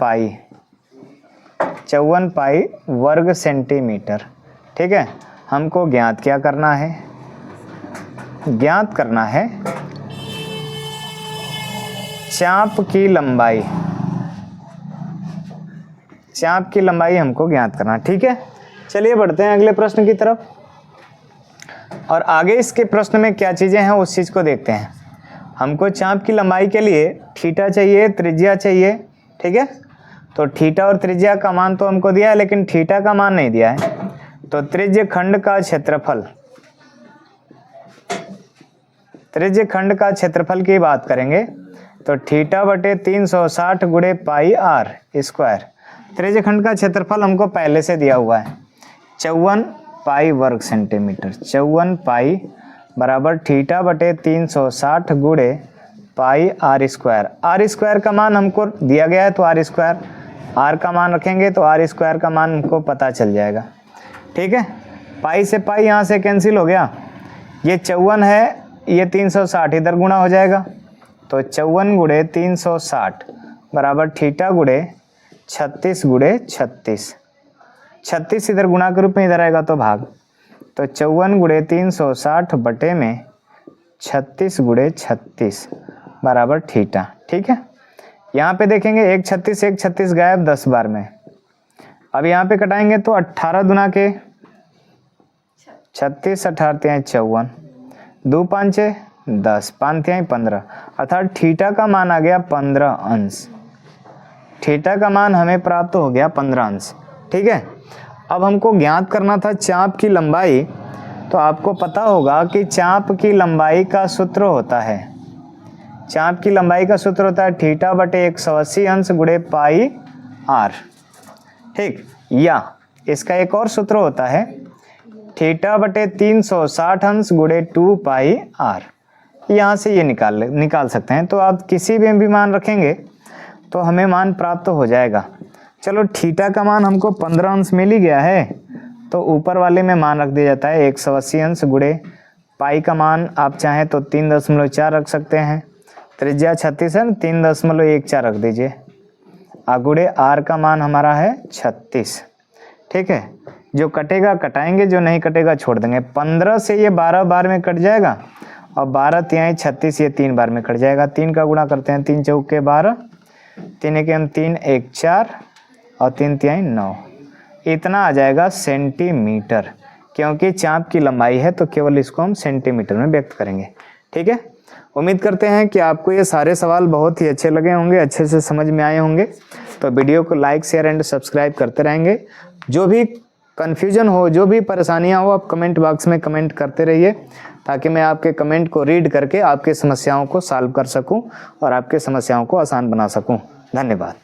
पाई वर्ग सेंटीमीटर। ठीक है, हमको ज्ञात क्या करना है, ज्ञात करना है चाप की लंबाई, चाप की लंबाई हमको ज्ञात करना। ठीक है, चलिए बढ़ते हैं अगले प्रश्न की तरफ और आगे इसके प्रश्न में क्या चीजें हैं उस चीज को देखते हैं। हमको चाप की लंबाई के लिए थीटा चाहिए, त्रिज्या चाहिए। ठीक है, तो थीटा और त्रिज्या का मान तो हमको दिया है लेकिन थीटा का मान नहीं दिया है। तो त्रिज्य खंड का क्षेत्रफल की बात करेंगे तो थीटा बटे 360 गुणे पाई आर स्क्वायर। त्रिज्य खंड का क्षेत्रफल हमको पहले से दिया हुआ है 54 पाई वर्ग सेंटीमीटर। 54 पाई बराबर थीटा बटे 360 गुणे पाई आर स्क्वायर। आर स्क्वायर का मान हमको दिया गया है तो आर स्क्वायर, आर का मान रखेंगे तो आर स्क्वायर का मान हमको पता चल जाएगा। ठीक है, पाई से पाई यहाँ से कैंसिल हो गया, ये 54 है, ये 360 इधर गुणा हो जाएगा तो 54 गुणे 360 बराबर थीटा गुणे 36 गुणे 36। 36 इधर गुणा के रूप में इधर आएगा तो भाग, तो 54 गुणे 360 बटे में 36 गुणे 36 बराबर थीटा। ठीक है, यहाँ पे देखेंगे एक 36 गायब 10 बार में। अब यहाँ पे कटाएंगे तो 18 दुना के 36, 18 तिहाई 54, 2 5 10, 5 तिहाई 15, अर्थात थीटा का मान आ गया 15 अंश। थीटा का मान हमें प्राप्त हो गया 15 अंश। ठीक है, अब हमको ज्ञात करना था चाप की लंबाई। तो आपको पता होगा कि चाप की लंबाई का सूत्र होता है, चाप की लंबाई का सूत्र होता है थीटा बटे 180 अंश गुणे पाई आर। ठीक, या इसका एक और सूत्र होता है थीटा बटे 360 अंश गुणे 2 पाई आर, यहाँ से ये निकाल सकते हैं। तो आप किसी भी मान रखेंगे तो हमें मान प्राप्त हो जाएगा। चलो थीटा का मान हमको 15 अंश मिल ही गया है, तो ऊपर वाले में मान रख दिया जाता है 180 अंश गुणे पाई का मान आप चाहें तो 3.4 रख सकते हैं। त्रिज्या 36 है, 3.14 रख दीजिए। गुणे आर का मान हमारा है 36। ठीक है, जो कटेगा कटाएंगे, जो नहीं कटेगा छोड़ देंगे। 15 से ये 12 बार में कट जाएगा और 12 तिहाई 36 ये 3 बार में कट जाएगा। 3 का गुणा करते हैं, 3 चौके 12, 3 एकम 3 1 4 और 3 तिहाई 9, इतना आ जाएगा सेंटीमीटर। क्योंकि चाप की लंबाई है तो केवल इसको हम सेंटीमीटर में व्यक्त करेंगे। ठीक है, उम्मीद करते हैं कि आपको ये सारे सवाल बहुत ही अच्छे लगे होंगे, अच्छे से समझ में आए होंगे। तो वीडियो को लाइक शेयर एंड सब्सक्राइब करते रहेंगे। जो भी कन्फ्यूजन हो, जो भी परेशानियां हो, आप कमेंट बॉक्स में कमेंट करते रहिए, ताकि मैं आपके कमेंट को रीड करके आपके समस्याओं को सॉल्व कर सकूं और आपके समस्याओं को आसान बना सकूं। धन्यवाद।